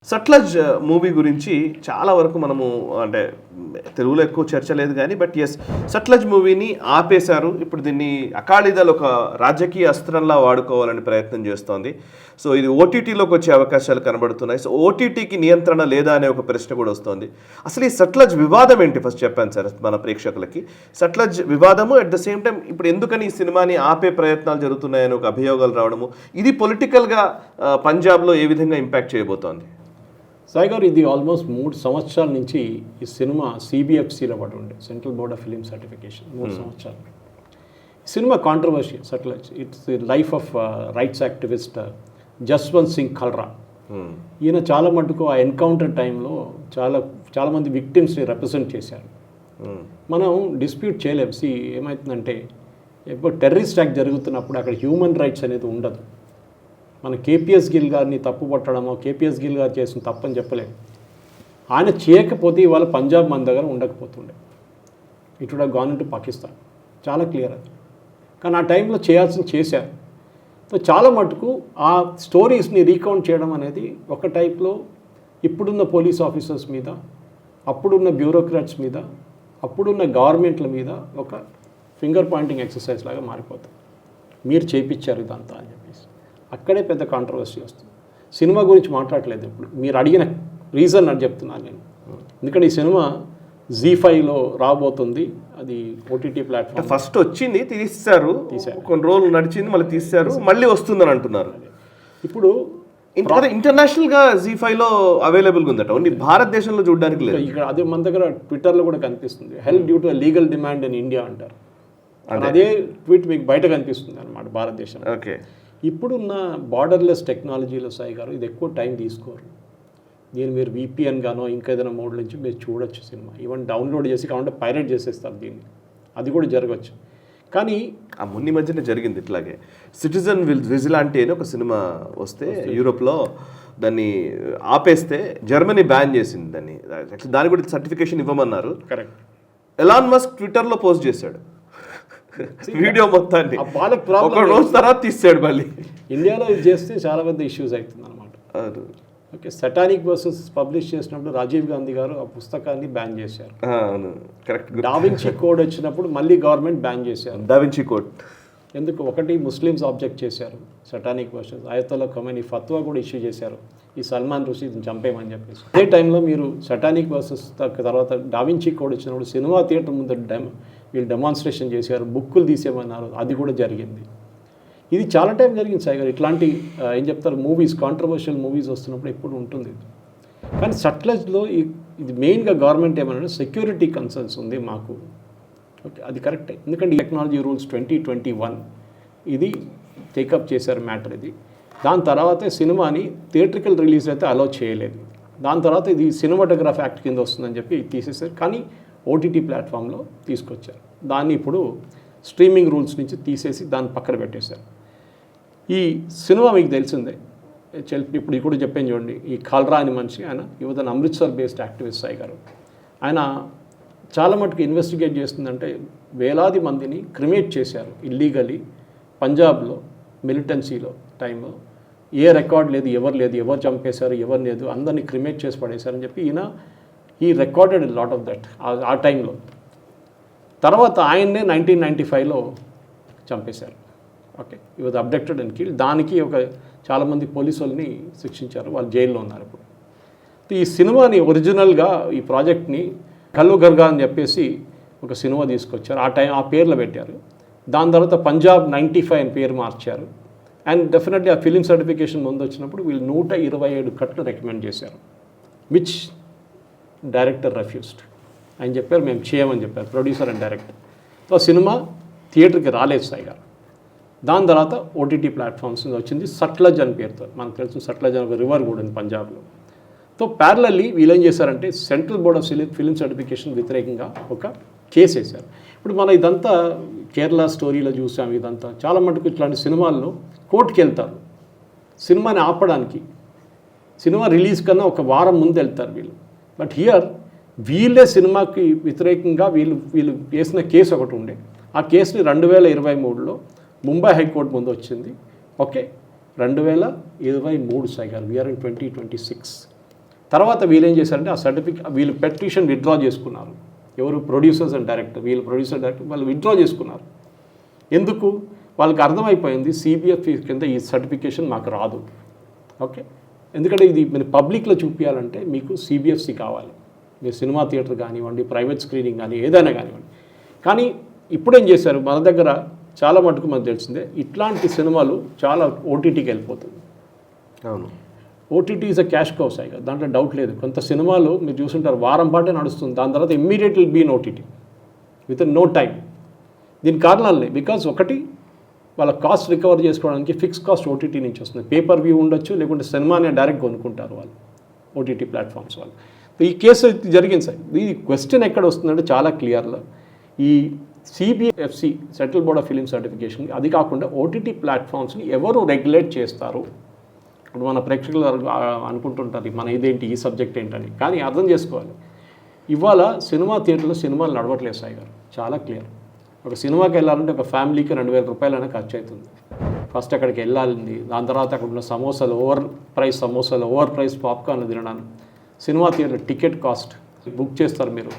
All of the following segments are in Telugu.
సట్లజ్ మూవీ గురించి చాలా వరకు మనము అంటే తెలుగులో ఎక్కువ చర్చ లేదు కానీ బట్ ఎస్ సట్లజ్ మూవీని ఆపేశారు. ఇప్పుడు దీన్ని అకాలీదళ్ ఒక రాజకీయ అస్త్రంలా వాడుకోవాలని ప్రయత్నం చేస్తోంది. సో ఇది ఓటీటీలోకి వచ్చే అవకాశాలు కనబడుతున్నాయి. సో ఓటీటీకి నియంత్రణ లేదా అనే ఒక ప్రశ్న కూడా వస్తుంది. అసలు ఈ సట్లజ్ వివాదం ఏంటి ఫస్ట్ చెప్పాను సార్ మన ప్రేక్షకులకి. సట్లజ్ వివాదము అట్ ద సేమ్ టైం ఇప్పుడు ఎందుకని ఈ సినిమాని ఆపే ప్రయత్నాలు జరుగుతున్నాయని ఒక అభియోగాలు రావడము, ఇది పొలిటికల్గా పంజాబ్లో ఏ విధంగా ఇంపాక్ట్ చేయబోతోంది? సాయి గారు, ఇది ఆల్మోస్ట్ 3 సంవత్సరాల నుంచి ఈ సినిమా సిబిఎఫ్సిలో పడి ఉండే, central board of film certification. 3 సంవత్సరాలు సినిమా controversy. Sutlej it's the life of rights activist Jaswant Singh Khalra. ఈయన చాలా మటుకు ఆ ఎన్కౌంటర్ టైంలో చాలామంది విక్టిమ్స్ని రిప్రజెంట్ చేశారు. మనం డిస్ప్యూట్ చేయలేము. ఏమవుతుందంటే ఎప్పుడు టెర్రరిస్ట్ యాక్ట్ జరుగుతున్నప్పుడు అక్కడ హ్యూమన్ రైట్స్ అనేది ఉండదు. మన కేపీఎస్ గిల్ గారిని తప్పు పట్టడమో కేపీఎస్ గిల్ గారు చేసిన తప్పని చెప్పలేము. ఆయన చేయకపోతే ఇవాళ పంజాబ్ మన దగ్గర ఉండకపోతుండే. It would have gone to Pakistan. చాలా క్లియర్ అది. కానీ ఆ టైంలో చేశారు. సో చాలా మటుకు ఆ స్టోరీస్ని రీకౌంట్ చేయడం అనేది ఒక టైప్లో ఇప్పుడున్న పోలీస్ ఆఫీసర్స్ మీద, అప్పుడున్న బ్యూరోక్రాట్స్ మీద, అప్పుడున్న గవర్నమెంట్ల మీద ఒక ఫింగర్ పాయింటింగ్ ఎక్సర్సైజ్ లాగా మారిపోతుంది. మీరు చేయించారు ఇదంతా అని చెప్పేసి అక్కడే పెద్ద కాంట్రవర్సీ వస్తుంది. సినిమా గురించి మాట్లాడలేదు. ఇప్పుడు మీరు అడిగిన రీజన్ అని చెప్తున్నాను నేను. ఎందుకంటే ఈ సినిమా జీ5లో రాబోతుంది. అది ఓటీటీ ప్లాట్ఫామ్. ఫస్ట్ వచ్చింది, తీశారు, కొన్ని రోజులు నడిచింది, మళ్ళీ తీశారు, మళ్ళీ వస్తుందని అంటున్నారు. ఇప్పుడు ఇంటర్నేషనల్గా జీ5లో అవైలబుల్గా ఉందట, ఓన్లీ భారతదేశంలో చూడడానికి లేదు. ఇక్కడ అదే మన దగ్గర ట్విట్టర్లో కూడా కనిపిస్తుంది. Help due to legal demand in India అంటారు. అదే ట్వీట్ మీకు బయట కనిపిస్తుంది అనమాట భారతదేశంలో. ఓకే. ఇప్పుడున్న బార్డర్లెస్ టెక్నాలజీలో సాయి గారు ఇది ఎక్కువ టైం తీసుకోరు. దీన్ని మీరు విపిఎన్ గానో ఇంకేదైనా మోడ్ నుంచి మీరు చూడొచ్చు సినిమా. ఈవెన్ డౌన్లోడ్ చేసి కావాలంటే పైరేట్ చేసేస్తారు దీన్ని. అది కూడా జరగచ్చు. కానీ ఆ మొన్న మధ్యనే జరిగింది ఇట్లాగే. సిటిజన్ విజిలాంటీ అని ఒక సినిమా వస్తే యూరోప్లో దాన్ని ఆపేస్తే జర్మనీ బ్యాన్ చేసింది దాన్ని. దాని కూడా సర్టిఫికేషన్ ఇవ్వమన్నారు. కరెక్ట్. ఎలాన్ మస్క్ ట్విట్టర్లో పోస్ట్ చేశాడు వీడియో మొత్తాన్ని. ఒక రోజు తర్వాత తీసాడు మళ్ళీ. ఇండియాలో ఇది చేస్తే చాలా పెద్ద ఇష్యూస్ అవుతుంది అనమాట. ఓకే. సటానిక్ వర్సెస్ పబ్లిష్ చేసినప్పుడు రాజీవ్ గాంధీ గారు ఆ పుస్తకాన్ని బ్యాన్ చేశారు. కరెక్ట్. డావించి కోడ్ వచ్చినప్పుడు మళ్ళీ గవర్నమెంట్ బ్యాన్ చేశారు. డావించి కోడ్ ఎందుకు? ఒకటి ముస్లిమ్స్ ఆబ్జెక్ట్ చేశారు సటానిక్ వర్సెస్. ఆయతుల్లా ఖమైనీ ఫత్వా కూడా ఇష్యూ చేశారు ఈ సల్మాన్ రుషీద్ని చంపేయమని చెప్పేసి. అదే టైంలో మీరు సటానిక్ వర్సెస్ తర్వాత డావించి కోడ్ వచ్చినప్పుడు సినిమా థియేటర్ ముందు వీళ్ళు డెమాన్స్ట్రేషన్ చేశారు, బుక్కులు తీసేయమన్నారు. అది కూడా జరిగింది. ఇది చాలా టైం జరిగింది సాయి గారు. ఇట్లాంటి ఏం చెప్తారు మూవీస్, కాంట్రవర్షియల్ మూవీస్ వస్తున్నప్పుడు ఎప్పుడు ఉంటుంది. కానీ సట్లజ్లో ఇది మెయిన్గా గవర్నమెంట్ ఏమన్నా సెక్యూరిటీ కన్సర్న్స్ ఉంది మాకు. ఓకే, అది కరెక్టే. ఎందుకంటే టెక్నాలజీ రూల్స్ 2021 ఇది టేకప్ చేశారు మ్యాటర్. ఇది దాని తర్వాతే సినిమాని థియేట్రికల్ రిలీజ్ అయితే అలౌ చేయలేదు. దాని తర్వాత ఇది సినిమాటోగ్రాఫ్ యాక్ట్ కింద వస్తుందని చెప్పి తీసేశారు. కానీ ఓటీటీ ప్లాట్ఫామ్లో తీసుకొచ్చారు. దాన్ని ఇప్పుడు స్ట్రీమింగ్ రూల్స్ నుంచి తీసేసి దాన్ని పక్కన పెట్టేశారు. ఈ సినిమా మీకు తెలిసిందే. ఇప్పుడు కూడా చెప్పాను చూడండి. ఈ ఖల్రా అని మనిషి, ఆయన యువత అమృత్సర్ బేస్డ్ యాక్టివిస్ట్ సాయి గారు. ఆయన చాలా మటుకు ఇన్వెస్టిగేట్ చేస్తుందంటే వేలాది మందిని క్రిమేట్ చేశారు ఇల్లీగలీ పంజాబ్లో మిలిటెన్సీలో టైంలో. ఏ రికార్డ్ లేదు, ఎవరు చంపేశారు, ఎవరు లేదు, అందరినీ క్రిమేట్ చేసి పడేశారని చెప్పి ఈ రికార్డెడ్ లాట్ ఆఫ్ దట్ ఆ టైంలో. తర్వాత ఆయన్నే 1995లో చంపేశారు. ఓకే, ఈ వాజ్ అబ్డక్టెడ్ అండ్ కిల్డ్. దానికి చాలామంది పోలీసు వాళ్ళని శిక్షించారు, వాళ్ళు జైల్లో ఉన్నారు ఇప్పుడు. ఈ సినిమాని ఒరిజినల్గా ఈ ప్రాజెక్ట్ని కల్లు గర్గా అని చెప్పేసి ఒక సినిమా తీసుకొచ్చారు. ఆ పేర్లో పెట్టారు. దాని తర్వాత పంజాబ్ 95 అని పేరు మార్చారు. అండ్ డెఫినెట్లీ ఆ ఫిలిం సర్టిఫికేషన్ ముందు వచ్చినప్పుడు వీళ్ళు 127 కట్లు రికమెండ్ చేశారు, విచ్ డైరెక్టర్ రెఫ్యూస్డ్. ఆయన చెప్పారు మేము చేయమని చెప్పారు, producer and director. So cinema థియేటర్కి రాలేదు సాయి గారు. దాని తర్వాత ఓటీటీ ప్లాట్ఫామ్స్ వచ్చింది సట్లజ్ అని పేరుతో. మనకు తెలుసు సట్లజ్ అని ఒక రివర్ కూడా ఉంది పంజాబ్లో. సో ప్యారలల్లీ వీళ్ళు ఏం చేశారంటే central board of film certification వ్యతిరేకంగా ఒక కేసు వేశారు. ఇప్పుడు మనం ఇదంతా కేరళ స్టోరీలో చూసాం. ఇదంతా చాలా మటుకు ఇట్లాంటి సినిమాల్లో కోర్టుకి వెళ్తారు సినిమాని ఆపడానికి. సినిమా రిలీజ్ కన్నా ఒక వారం ముందు వెళ్తారు వీళ్ళు. బట్ హియర్ వీళ్ళే సినిమాకి వ్యతిరేకంగా వీళ్ళు వేసిన కేసు ఒకటి ఉండే. ఆ కేసుని 2023లో ముంబై హైకోర్టు ముందు వచ్చింది. ఓకే, 2023 సాయి గారు, వీఆర్ ఇన్ 2026. తర్వాత వీళ్ళు ఏం చేశారంటే ఆ సర్టిఫికేట్ వీళ్ళు పెటిషన్ విత్డ్రా చేసుకున్నారు. ఎవరు? Producers and director. వీళ్ళు ప్రొడ్యూసర్ డైరెక్టర్ వాళ్ళు విత్డ్రా చేసుకున్నారు. ఎందుకు? వాళ్ళకి అర్థమైపోయింది సిబిఎఫ్సి కింద ఈ సర్టిఫికేషన్ మాకు రాదు. ఓకే, ఎందుకంటే ఇది మీరు పబ్లిక్లో చూపించాలంటే మీకు సిబిఎఫ్సి కావాలి. మీరు సినిమా థియేటర్ కానివ్వండి, ప్రైవేట్ స్క్రీనింగ్ కానీ ఏదైనా కానివ్వండి. కానీ ఇప్పుడేం చేశారు, మన దగ్గర చాలా మటుకు మనకు తెలిసిందే ఇట్లాంటి సినిమాలు చాలా ఓటీటీకి వెళ్ళిపోతుంది. అవును, OTT is a cash cow Sai కదా, దాంట్లో డౌట్ లేదు. కొంత సినిమాలు మీరు చూసుంటారు వారం పాటే నడుస్తుంది, దాని తర్వాత immediately been OTT with no time. దీని కారణాలే, బికాజ్ ఒకటి వాళ్ళ కాస్ట్ రికవర్ చేసుకోవడానికి ఫిక్స్ కాస్ట్ ఓటీటీ నుంచి వస్తుంది. పేపర్ వ్యూ ఉండొచ్చు, లేకుంటే సినిమానే డైరెక్ట్ కొనుక్కుంటారు వాళ్ళు ఓటీటీ ప్లాట్ఫామ్స్ వాళ్ళు. ఈ కేసు జరిగింది సార్. ఈ క్వశ్చన్ ఎక్కడ వస్తుందంటే చాలా క్లియర్గా ఈ CBFC central board of film certification, అది కాకుండా ఓటీటీ ప్లాట్ఫామ్స్ని ఎవరు రెగ్యులేట్ చేస్తారు? ఇప్పుడు మన ప్రేక్షకులు అనుకుంటుంటారు మన ఇదేంటి, ఈ సబ్జెక్ట్ ఏంటని. కానీ అర్థం చేసుకోవాలి, ఇవాళ సినిమా థియేటర్లో సినిమాలు నడవట్లేదు సాయి గారు, చాలా క్లియర్. ఒక సినిమాకి వెళ్ళాలంటే ఒక ఫ్యామిలీకి 2,000 రూపాయలైనా ఖర్చు అవుతుంది. ఫస్ట్ అక్కడికి వెళ్ళాలి, దాని తర్వాత అక్కడ ఉన్న సమోసాలు, ఓవర్ ప్రైస్ పాప్కార్న్ తినడానికి, cinema theatre ticket cost book చేస్తారు మీరు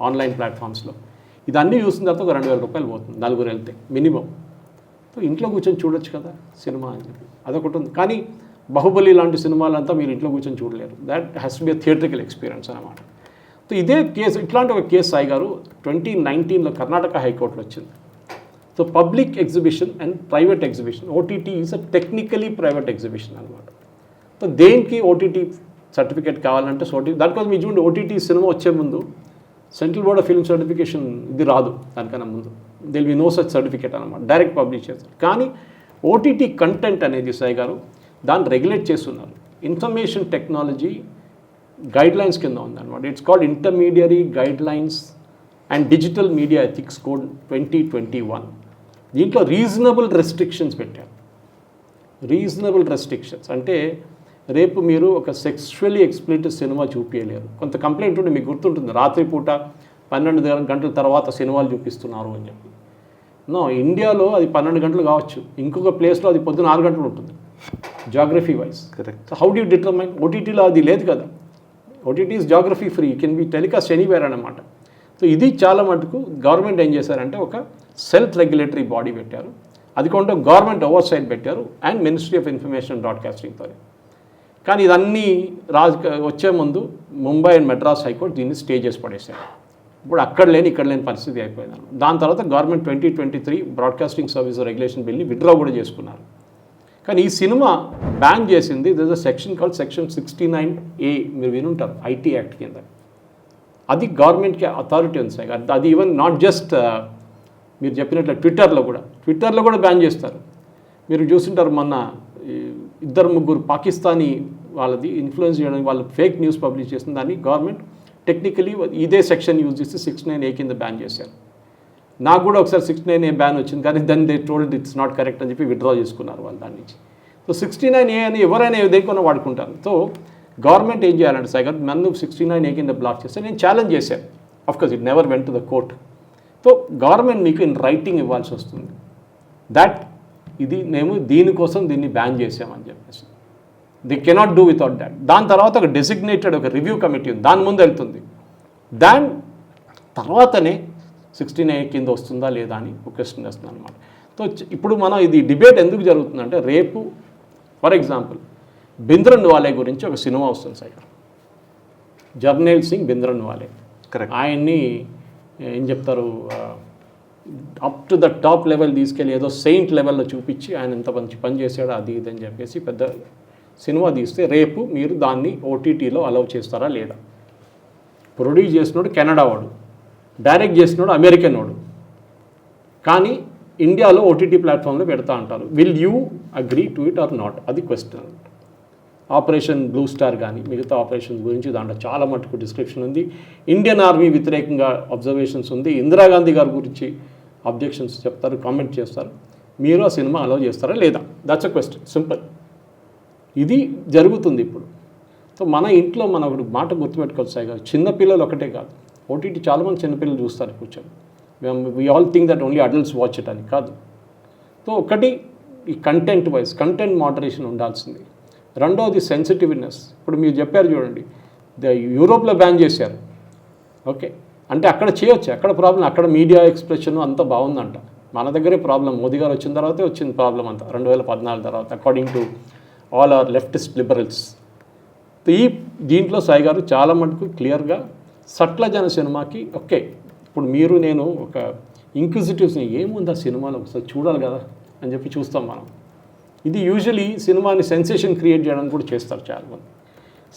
ఆన్లైన్ ప్లాట్ఫామ్స్లో, ఇదన్నీ చూసిన తర్వాత ఒక 2,000 రూపాయలు పోతుంది నలుగురు వెళ్తే మినిమం. సో ఇంట్లో కూర్చొని చూడొచ్చు కదా సినిమా అని చెప్పి అదొకటి ఉంది. కానీ బాహుబలి లాంటి సినిమాలంతా మీరు ఇంట్లో కూర్చొని చూడలేరు. That has to be a theatrical experience అనమాట. సో ఇదే కేసు, ఇట్లాంటి ఒక కేసు సాయి గారు 2019లో కర్ణాటక హైకోర్టులో వచ్చింది. So public exhibition and private exhibition, OTT is a technically private exhibition అనమాట. సో దేనికి ఓటీటీ సర్టిఫికేట్ కావాలంటే దానికోసం మీ చూడండి, ఓటీటీ సినిమా వచ్చే ముందు central board of film certification ఇది రాదు, దానికన్నా ముందు there'll be no such certificate అనమాట, డైరెక్ట్ పబ్లిష్ చేస్తారు. కానీ ఓటీటీ కంటెంట్ అనేది సాయి గారు దాన్ని రెగ్యులేట్ చేస్తున్నారు. ఇన్ఫర్మేషన్ టెక్నాలజీ గైడ్లైన్స్ కింద ఉందన్నమాట. It's called intermediary guidelines and digital media ethics code 2021. దీంట్లో రీజనబుల్ రెస్ట్రిక్షన్స్ పెట్టారు. రీజనబుల్ రెస్ట్రిక్షన్స్ అంటే రేపు మీరు ఒక సెక్చువల్లీ ఎక్స్ప్లిసిట్ సినిమా చూపించలేరు. కొంత కంప్లైంట్ ఉంటే మీకు గుర్తుంటుంది, రాత్రిపూట 12 గంటల తర్వాత సినిమాలు చూపిస్తున్నారు అని చెప్పి. నో, ఇండియాలో అది 12 గంటలు కావచ్చు, ఇంకొక ప్లేస్లో అది పొద్దున 6 గంటలు ఉంటుంది geography wise. Correct. So how do you determine? ఓటీటీలో అది లేదు కదా. OTT is geography free, can be telecast anywhere అన్నమాట. సో ఇది చాలా మటుకు గవర్నమెంట్ ఏం చేశారంటే ఒక సెల్ఫ్ రెగ్యులేటరీ బాడీ పెట్టారు, అది కొంత గవర్నమెంట్ ఓవర్ సైట్ పెట్టారు అండ్ మినిస్ట్రీ ఆఫ్ ఇన్ఫర్మేషన్ బ్రాడ్కాస్టింగ్తో. కానీ ఇదన్నీ వచ్చే ముందు ముంబై అండ్ మెడ్రాస్ హైకోర్టు దీన్ని స్టే చేసి పడేశారు. ఇప్పుడు ఇక్కడ లేని పరిస్థితి అయిపోయింది. దాని తర్వాత గవర్నమెంట్ 2023 బ్రాడ్కాస్టింగ్ సర్వీస్ రెగ్యులేషన్ బిల్ని విత్డ్రా కూడా చేసుకున్నారు. కానీ ఈ సినిమా బ్యాన్ చేసింది, this uh section called section 69A, మీరు వినుంటారు, ఐటీ యాక్ట్ కింద. అది గవర్నమెంట్కి అథారిటీ ఉంది సార్. అది ఈవెన్ నాట్ జస్ట్ మీరు చెప్పినట్లు ట్విట్టర్లో కూడా బ్యాన్ చేస్తారు. మీరు చూస్తుంటారు మొన్న 2-3 పాకిస్తానీ వాళ్ళది ఇన్ఫ్లుయెన్స్ చేయడానికి వాళ్ళు ఫేక్ న్యూస్ పబ్లిష్ చేసిన దాన్ని గవర్నమెంట్ టెక్నికలీ ఇదే సెక్షన్ యూజ్ చేసి 69A కింద బ్యాన్ చేశారు. నాకు కూడా ఒకసారి 69A బ్యాన్ వచ్చింది, కానీ then they told it's not correct అని చెప్పి విత్డ్రా చేసుకున్నారు వాళ్ళు దాని నుంచి. సో 69A అని ఎవరైనా దేనికన్నా వాడుకుంటారు. సో గవర్నమెంట్ ఏం చేయాలంటే సార్, నన్ను 69A కింద బ్లాక్ చేస్తే నేను ఛాలెంజ్ చేశాను. Of course it never went to the court. So government మీకు ఇన్ రైటింగ్ ఇవ్వాల్సి వస్తుంది దట్ మేము దీనికోసం దీన్ని బ్యాన్ చేసామని చెప్పేసి. The cannot do without that. దాని తర్వాత ఒక డెసిగ్నేటెడ్ ఒక రివ్యూ కమిటీ ఉంది, దాని ముందు వెళ్తుంది. దాని తర్వాతనే 69A కింద వస్తుందా లేదా అని ఒక క్వశ్చన్ వేస్తుంది అనమాట. సో ఇప్పుడు మనం ఇది డిబేట్ ఎందుకు జరుగుతుందంటే, రేపు ఫర్ ఎగ్జాంపుల్ బింద్రన్వాలే గురించి ఒక సినిమా వస్తుంది సార్, జర్నైల్ సింగ్ బింద్రన్వాలే. కరెక్ట్. ఆయన్ని ఏం చెప్తారు, up to the top level తీసుకెళ్ళి ఏదో సెయింట్ లెవెల్లో చూపించి ఆయన ఎంత మంచి పని చేశాడో అది ఇది అని చెప్పేసి పెద్ద సినిమా తీస్తే రేపు మీరు దాన్ని ఓటీటీలో అలౌ చేస్తారా లేదా? ప్రొడ్యూస్ చేసినోడు కెనడా వాడు, డైరెక్ట్ చేసినోడు అమెరికన్ వాడు, కానీ ఇండియాలో ఓటీటీ ప్లాట్ఫామ్లో పెడతా అంటారు. Will you agree to it or not? అది క్వశ్చన్. ఆపరేషన్ బ్లూ స్టార్ కానీ మిగతా ఆపరేషన్స్ గురించి దాంట్లో చాలా మటుకు డిస్క్రిప్షన్ ఉంది. ఇండియన్ ఆర్మీ వ్యతిరేకంగా అబ్జర్వేషన్స్ ఉంది. ఇందిరాగాంధీ గారి గురించి అబ్జెక్షన్స్ చెప్తారు, కామెంట్ చేస్తారు. మీరు ఆ సినిమా అలౌ చేస్తారా లేదా? That's a question, simple. ఇది జరుగుతుంది ఇప్పుడు. సో మన ఇంట్లో మనం ఒకటి మాట గుర్తుపెట్టుకోవచ్చు సాయి గారు, చిన్నపిల్లలు ఒకటే కాదు, ఓటీటీ చాలామంది చిన్నపిల్లలు చూస్తారు కూర్చొని. We all think that only adults watch it అని కాదు. సో ఒకటి ఈ కంటెంట్ వైజ్ కంటెంట్ మోడరేషన్ ఉండాల్సింది. రెండవది సెన్సిటివ్నెస్. ఇప్పుడు మీరు చెప్పారు చూడండి, యూరోప్లో బ్యాన్ చేశారు. ఓకే, అంటే అక్కడ చేయొచ్చు, అక్కడ ప్రాబ్లం, అక్కడ మీడియా ఎక్స్ప్రెషన్ అంతా బాగుందంట. మన దగ్గరే ప్రాబ్లం, మోదీ గారు వచ్చిన తర్వాతే వచ్చింది ప్రాబ్లం అంతా 2014 తర్వాత, according to all our leftist liberals. దీంట్లో సాయి గారు చాలా మటుకు క్లియర్గా సట్లజ్ అనే సినిమాకి ఓకే, ఇప్పుడు మీరు నేను ఒక ఇంక్విజిటివ్స్ని ఏముంది ఆ సినిమాలో ఒకసారి చూడాలి కదా అని చెప్పి చూస్తాం మనం. ఇది యూజువలీ సినిమాని సెన్సేషన్ క్రియేట్ చేయడానికి కూడా చేస్తారు చాలామంది.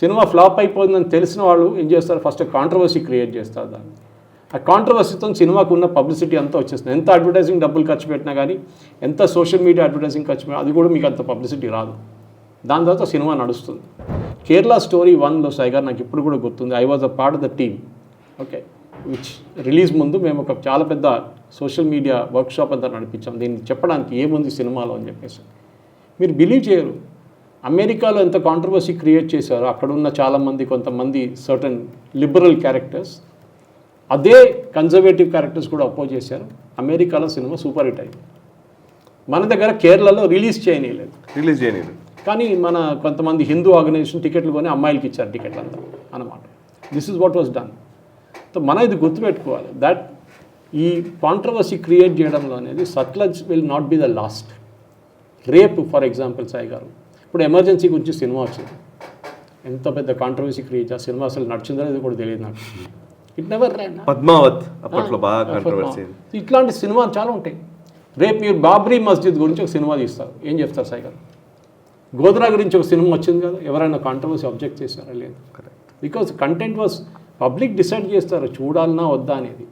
సినిమా ఫ్లాప్ అయిపోతుందని తెలిసిన వాళ్ళు ఏం చేస్తారు, ఫస్ట్ కాంట్రవర్సీ క్రియేట్ చేస్తారు. దాన్ని ఆ కాంట్రవర్సీతో సినిమాకు ఉన్న పబ్లిసిటీ అంతా వచ్చేస్తుంది. ఎంత అడ్వర్టైజింగ్ డబ్బులు ఖర్చు పెట్టినా కానీ, ఎంత సోషల్ మీడియా అడ్వర్టైజింగ్ ఖర్చు పెట్టినా అది కూడా మీకు అంత పబ్లిసిటీ రాదు. దాని తర్వాత సినిమా నడుస్తుంది. కేరళ స్టోరీ 1లో సాయి గారు నాకు ఇప్పుడు కూడా గుర్తుంది. I was a part of the team. Okay, which release ముందు మేము ఒక చాలా పెద్ద సోషల్ మీడియా వర్క్షాప్ అంతా నడిపించాం దీన్ని చెప్పడానికి ఏముంది సినిమాలో అని చెప్పేసి. మీరు బిలీవ్ చేయరు, అమెరికాలో ఎంత కాంట్రవర్సీ క్రియేట్ చేశారో అక్కడ ఉన్న చాలామంది, కొంతమంది సర్టన్ లిబరల్ క్యారెక్టర్స్ అదే కన్జర్వేటివ్ క్యారెక్టర్స్ కూడా అపోజ్ చేశారు. అమెరికాలో సినిమా సూపర్ హిట్ అయింది. మన దగ్గర కేరళలో రిలీజ్ చేయలేదు. కానీ మన కొంతమంది హిందూ ఆర్గనైజేషన్ టికెట్లు కొని అమ్మాయిలకి ఇచ్చారు టికెట్లు అంతా అన్నమాట. This is what was done. So మనం ఇది గుర్తుపెట్టుకోవాలి, దట్ ఈ కాంట్రవర్సీ క్రియేట్ చేయడంలో అనేది Sutlej will not be the last. రేపు ఫర్ ఎగ్జాంపుల్ సాయి గారు ఇప్పుడు ఎమర్జెన్సీ గురించి సినిమా వచ్చింది, ఎంత పెద్ద కాంట్రవర్సీ క్రియేట్, ఆ సినిమా అసలు నడిచిందో లేదో కూడా తెలియదు నాకు. It never Ryan. పద్మావత్ అప్పట్లో బాగా కాంట్రవర్సీ. ఇట్లాంటి సినిమాలు చాలా ఉంటాయి. రేపు మీరు బాబ్రీ మస్జిద్ గురించి ఒక సినిమా తీస్తారు, ఏం చెప్తారు సాయి గారు? గోద్రా గురించి ఒక సినిమా వచ్చింది కదా, ఎవరైనా కాంట్రవర్సీ అబ్జెక్ట్ చేస్తారా? లేదు. Because content was public decide చేస్తారు చూడాలన్నా వద్దా అనేది.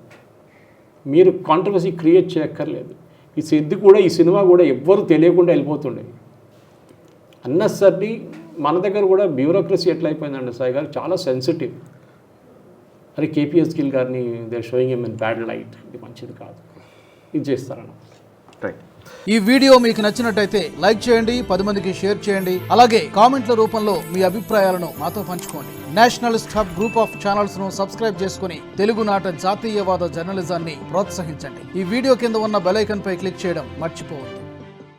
మీరు కాంట్రవర్సీ క్రియేట్ చేయక్కర్లేదు. ఈ సినిమా కూడా ఎవ్వరు తెలియకుండా వెళ్ళిపోతుండే. అన్నెసరీ మన దగ్గర కూడా బ్యూరోక్రసీ ఎట్లా అయిపోయిందండి సాయి గారు, చాలా సెన్సిటివ్. అరే కేపీఎస్ గిల్ గారిని they sowing him in bad light, ఇది మంచిది కాదు, ఇది చేస్తారన్న. ఈ వీడియో మీకు నచ్చినట్టయితే లైక్ చేయండి, 10 మందికి షేర్ చేయండి. అలాగే కామెంట్ల రూపంలో మీ అభిప్రాయాలను మాతో పంచుకోండి. Nationalist hub group of channels ను సబ్స్క్రైబ్ చేసుకుని తెలుగునాట జాతీయవాద జర్నలిజాన్ని ప్రోత్సహించండి. ఈ వీడియో కింద ఉన్న బెల్ ఐకాన్ పై క్లిక్ చేయడం మర్చిపోవద్దు.